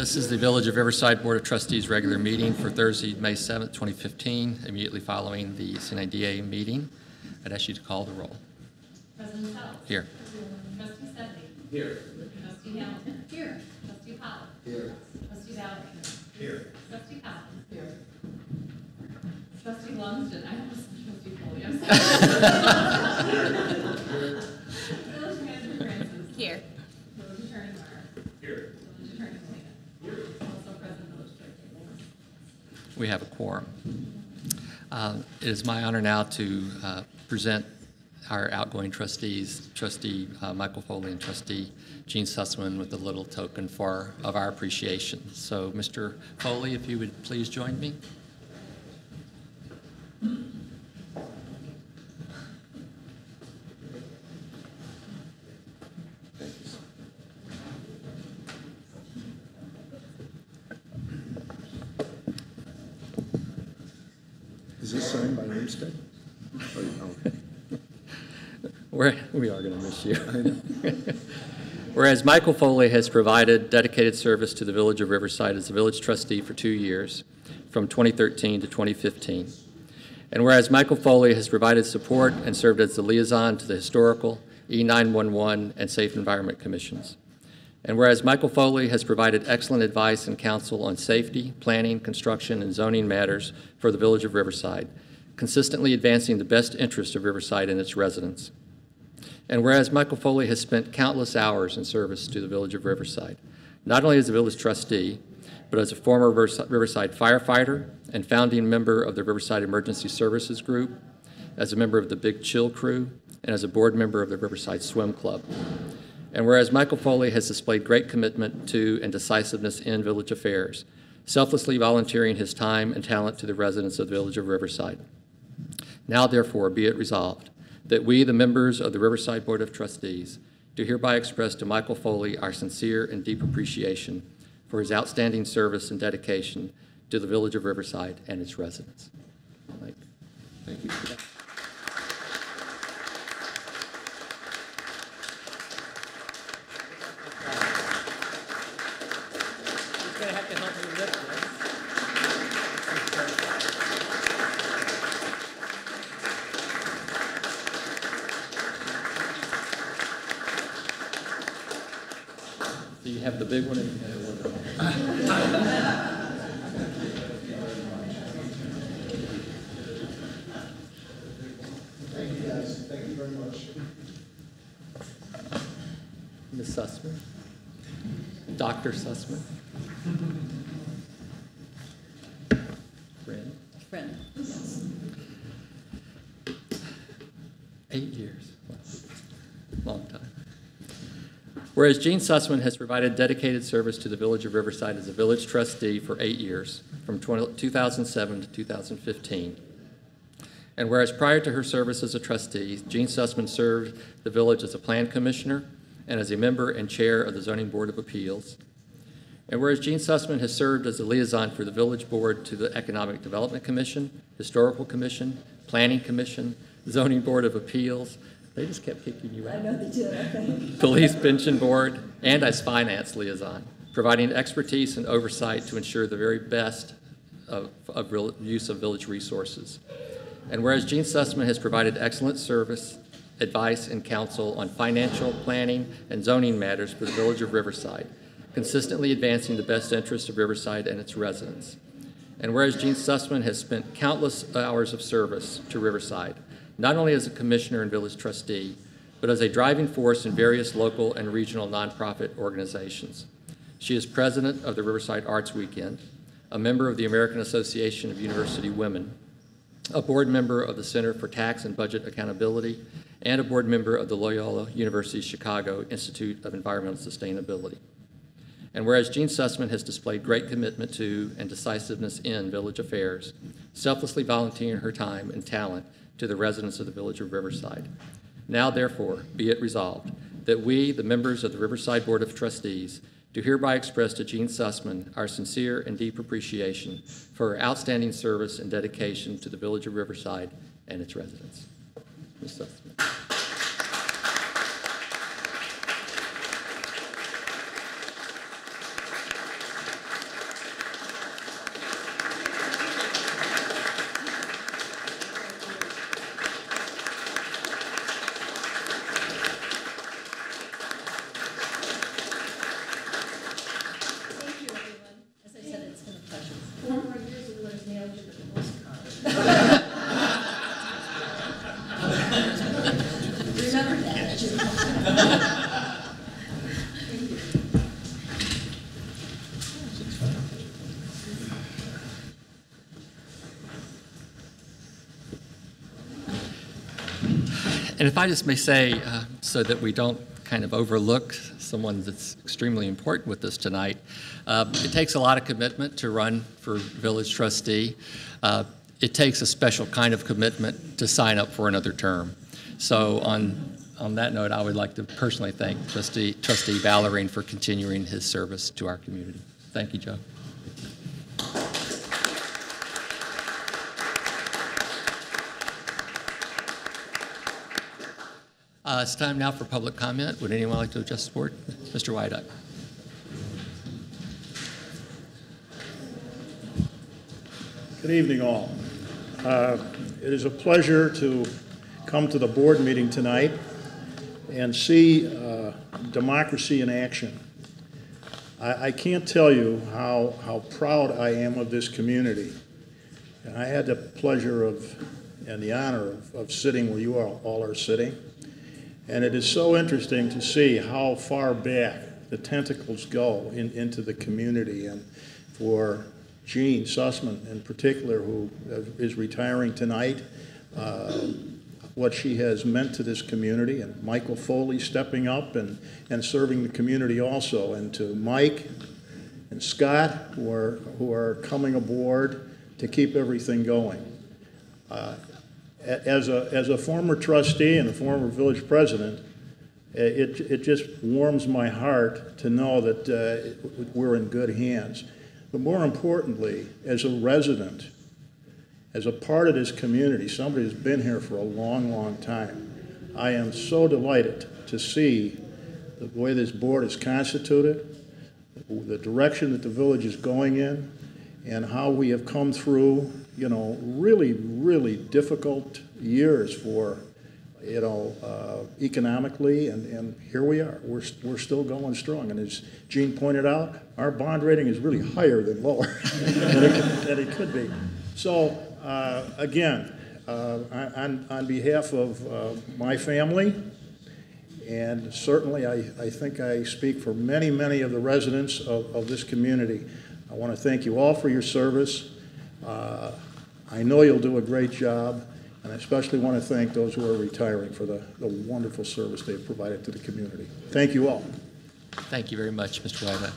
This is the Village of Riverside Board of Trustees regular meeting for Thursday, May 7th, 2015, immediately following the CNIDA meeting. I'd ask you to call the roll. President Sells. Here. Trustee Sedley. Here. Trustee Hamilton. Here. Trustee Pollock. Here. Trustee Ballard. Here. Trustee Collins. Here. Trustee Lumsden. I almost said Trustee Foley. I'm sorry. Village Manager Francis. Here. Village Attorney Meyer. Here. Village Attorney Molina. Here. Also present Village Clerk. We have a quorum. It is my honor now to present our outgoing trustees, Trustee Michael Foley and Trustee Gene Sussman, with a little token of our appreciation. So, Mr. Foley, if you would please join me. Is this signed by Olmsted? We are going to miss you. Whereas Michael Foley has provided dedicated service to the Village of Riverside as a village trustee for 2 years, from 2013 to 2015. And whereas Michael Foley has provided support and served as the liaison to the Historical, E911, and Safe Environment Commissions. And whereas Michael Foley has provided excellent advice and counsel on safety, planning, construction, and zoning matters for the Village of Riverside, consistently advancing the best interest of Riverside and its residents. And whereas Michael Foley has spent countless hours in service to the Village of Riverside, not only as a village trustee, but as a former Riverside firefighter and founding member of the Riverside Emergency Services Group, as a member of the Big Chill Crew, and as a board member of the Riverside Swim Club. And whereas Michael Foley has displayed great commitment to and decisiveness in village affairs, selflessly volunteering his time and talent to the residents of the Village of Riverside. Now, therefore, be it resolved that we, the members of the Riverside Board of Trustees, do hereby express to Michael Foley our sincere and deep appreciation for his outstanding service and dedication to the Village of Riverside and its residents. Mike. Thank you. He's going to have to help me lift this. So you have the big one and you have the little one. Thank you, guys. Thank you very much. Ms. Sussman. Dr. Sussman. Friend. Friend. 8 years. Long time. Whereas Gene Sussman has provided dedicated service to the Village of Riverside as a village trustee for 8 years, from 2007 to 2015. And whereas prior to her service as a trustee, Gene Sussman served the village as a plan commissioner and as a member and chair of the Zoning Board of Appeals. And whereas Gene Sussman has served as a liaison for the village board to the Economic Development Commission, Historical Commission, Planning Commission, Zoning Board of Appeals. They just kept kicking you out. I know they did, I think. Police Pension Board, and as finance liaison, providing expertise and oversight to ensure the very best of use of village resources. And whereas Gene Sussman has provided excellent service, advice, and counsel on financial, planning, and zoning matters for the Village of Riverside, consistently advancing the best interests of Riverside and its residents. And whereas Gene Sussman has spent countless hours of service to Riverside, not only as a commissioner and village trustee, but as a driving force in various local and regional nonprofit organizations. She is president of the Riverside Arts Weekend, a member of the American Association of University Women, a board member of the Center for Tax and Budget Accountability, and a board member of the Loyola University Chicago Institute of Environmental Sustainability. And whereas Gene Sussman has displayed great commitment to and decisiveness in village affairs, selflessly volunteering her time and talent to the residents of the Village of Riverside. Now, therefore, be it resolved that we, the members of the Riverside Board of Trustees, do hereby express to Gene Sussman our sincere and deep appreciation for her outstanding service and dedication to the Village of Riverside and its residents. Ms. Sussman. And if I just may say, so that we don't kind of overlook someone that's extremely important with us tonight, it takes a lot of commitment to run for village trustee. It takes a special kind of commitment to sign up for another term. So on that note, I would like to personally thank Trustee Ballerine for continuing his service to our community. Thank you, Joe. It's time now for public comment. Would anyone like to address the board? Mr. Wyduck. Good evening, all. It is a pleasure to come to the board meeting tonight and see democracy in action. I can't tell you how proud I am of this community. And I had the pleasure and the honor of sitting where you all are sitting. And it is so interesting to see how far back the tentacles go into the community. And for Jean Sussman in particular, who is retiring tonight, what she has meant to this community, and Michael Foley stepping up and serving the community also, and to Mike and Scott who are coming aboard to keep everything going. As a former trustee and a former village president, it just warms my heart to know that we're in good hands. But more importantly, as a resident, as a part of this community, somebody who's been here for a long, long time, I am so delighted to see the way this board is constituted, the direction that the village is going in, and how we have come through, really, really difficult years for, economically, and here we are. We're still going strong. And as Jean pointed out, our bond rating is really higher than lower than it could be. So, again, on behalf of my family, and certainly I think I speak for many, many of the residents of this community, I want to thank you all for your service. I know you'll do a great job, and I especially want to thank those who are retiring for the wonderful service they've provided to the community. Thank you all. Thank you very much, Mr. Wyman.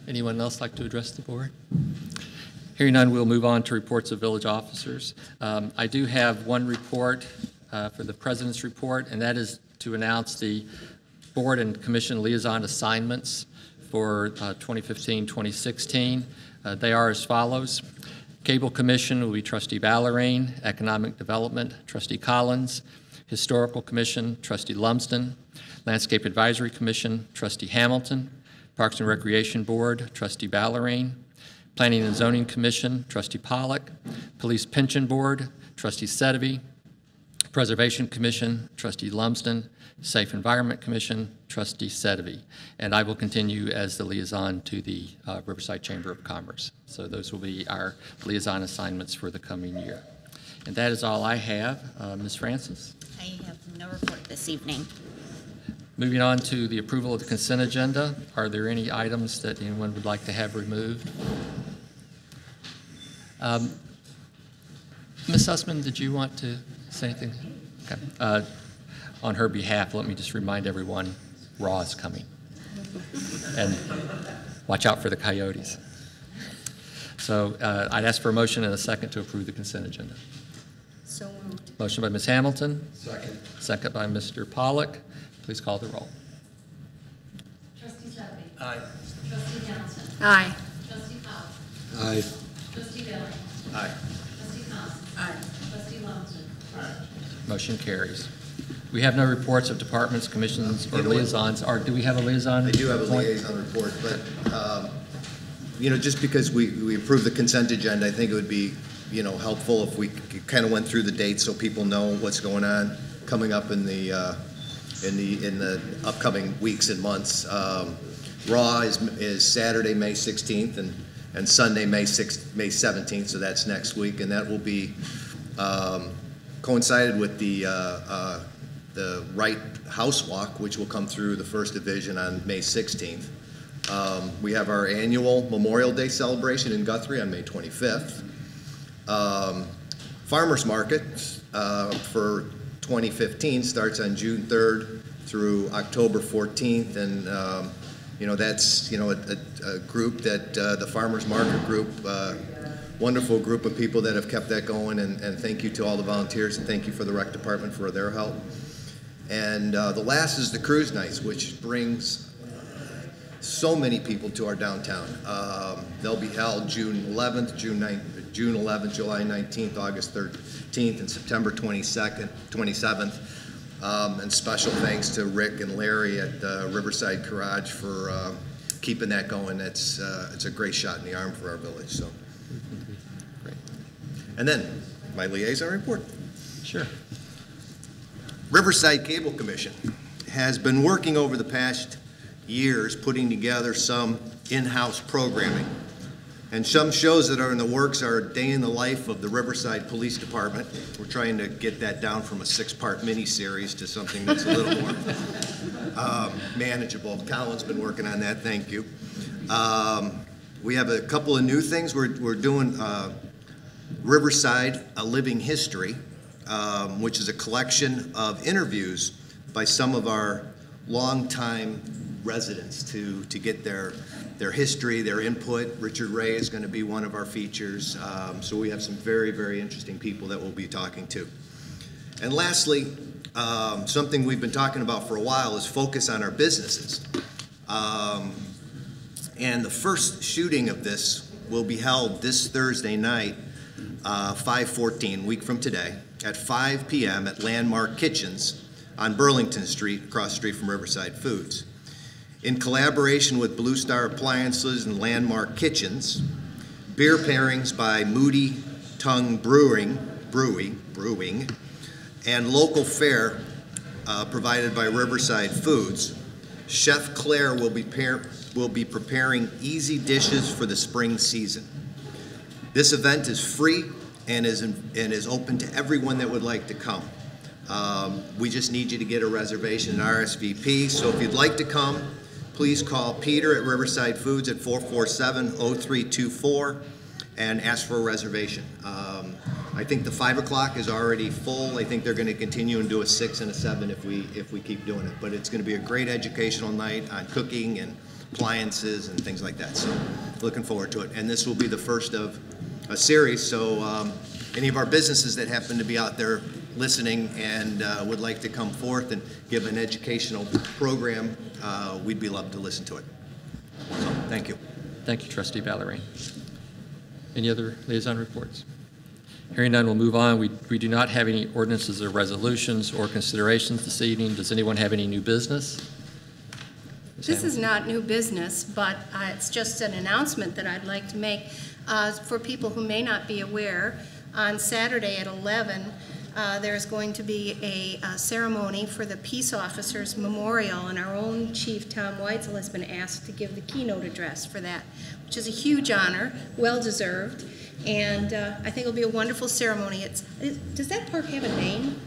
Anyone else like to address the board? Hearing none, we'll move on to reports of village officers. I do have one report for the President's report, and that is to announce the board and commission liaison assignments for 2015-2016. They are as follows. Cable Commission will be Trustee Ballerine. Economic Development, Trustee Collins. Historical Commission, Trustee Lumsden. Landscape Advisory Commission, Trustee Hamilton. Parks and Recreation Board, Trustee Ballerine. Planning and Zoning Commission, Trustee Pollock. Police Pension Board, Trustee Sedevy. Preservation Commission, Trustee Lumsden. Safe Environment Commission, Trustee Sedevy. And I will continue as the liaison to the Riverside Chamber of Commerce. So those will be our liaison assignments for the coming year. And that is all I have. Ms. Francis? I have no report this evening. Moving on to the approval of the consent agenda. Are there any items that anyone would like to have removed? Ms. Sussman, did you want to say anything? Okay. On her behalf, let me just remind everyone, Raw is coming. And watch out for the coyotes. So I'd ask for a motion and a second to approve the consent agenda. So moved. Motion by Ms. Hamilton. Second. Second by Mr. Pollock. Please call the roll. Trustee Sedevy. Aye. Trustee Hamilton. Aye. Trustee Pollock. Aye. Trustee Bailey. Aye. Trustee Thompson. Aye. Trustee Lumsden. Motion carries. We have no reports of departments, commissions, or liaisons. Do we have a liaison? I do have a report? liaison report, but, just because we approved the consent agenda, I think it would be, helpful if we kind of went through the dates so people know what's going on coming up in the upcoming weeks and months. Raw is Saturday, May 16th, and Sunday, May 17th, so that's next week, and that will be coincided with the Wright House Walk, which will come through the First Division on May 16th. We have our annual Memorial Day celebration in Guthrie on May 25th. Farmers Market for 2015 starts on June 3rd through October 14th, and that's a group that the Farmers Market Group, wonderful group of people that have kept that going, and thank you to all the volunteers, and thank you for the rec department for their help. And the last is the Cruise Nights, which brings so many people to our downtown. They'll be held June 11th, June 11th, July 19th, August 13th, and September 27th. And special thanks to Rick and Larry at Riverside Garage for keeping that going. It's a great shot in the arm for our village. So, Great. And then my liaison report. Sure. Riverside Cable Commission has been working over the past years putting together some in-house programming. And some shows that are in the works are Day in the Life of the Riverside Police Department. We're trying to get that down from a 6-part mini-series to something that's a little more manageable. Colin's been working on that, thank you. We have a couple of new things. We're doing Riverside, A Living History, which is a collection of interviews by some of our longtime residents to get their history, their input. Richard Ray is going to be one of our features. So we have some very, very interesting people that we'll be talking to. And lastly, something we've been talking about for a while is focus on our businesses. And the first shooting of this will be held this Thursday night, 5/14, week from today, at 5 p.m. at Landmark Kitchens on Burlington Street, across the street from Riverside Foods. In collaboration with Blue Star Appliances and Landmark Kitchens, beer pairings by Moody Tongue Brewing, and local fare provided by Riverside Foods, Chef Claire will be preparing easy dishes for the spring season. This event is free and is open to everyone that would like to come. We just need you to get a reservation, an RSVP. So if you'd like to come, please call Peter at Riverside Foods at 447-0324 and ask for a reservation. I think the 5 o'clock is already full. I think they're going to continue and do a 6 and a 7 if we keep doing it. But it's going to be a great educational night on cooking and appliances and things like that. So looking forward to it. And this will be the first of a series. So any of our businesses that happen to be out there listening and would like to come forth and give an educational program, we'd be loved to listen to it. So, thank you. Thank you, Trustee Ballerine. Any other liaison reports? Hearing none, we'll move on. We do not have any ordinances or resolutions or considerations this evening. Does anyone have any new business? This is not new business, but it's just an announcement that I'd like to make for people who may not be aware. On Saturday at 11, there's going to be a ceremony for the Peace Officers Memorial, and our own Chief Tom Weitzel has been asked to give the keynote address for that, which is a huge honor, well-deserved, and I think it'll be a wonderful ceremony. Does that park have a name?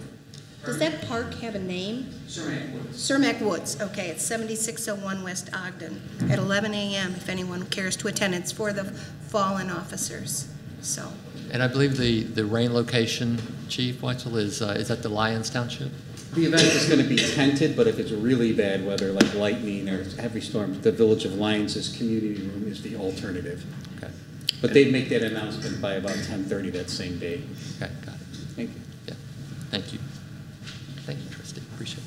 Does that park have a name? Cermak Woods. Cermak Woods, okay. It's 7601 West Ogden at 11 a.m. if anyone cares to attend. It's for the fallen officers, so. And I believe the rain location, Chief Weitzel, is at the Lyons Township? The event is going to be tented, but if it's really bad weather, like lightning or heavy storms, the Village of Lyons' community room is the alternative. Okay. But they'd make that announcement by about 10:30 that same day. Okay, got it. Thank you. Yeah, thank you. Thank you, Trustee. Appreciate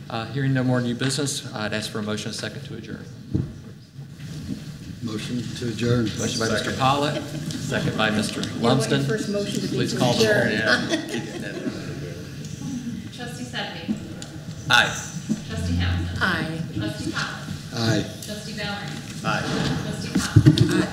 that. Hearing no more new business, I'd ask for a motion, a second to adjourn. Motion to adjourn. Motion by Mr. Pollitt, second by Mr. Lumsden. First motion to be Please to call the roll. adjourn. Trustee Sedby. Aye. Trustee Hamilton. Aye. Trustee Pollitt. Aye. Trustee Ballerine. Aye. Trustee Pollitt. Aye.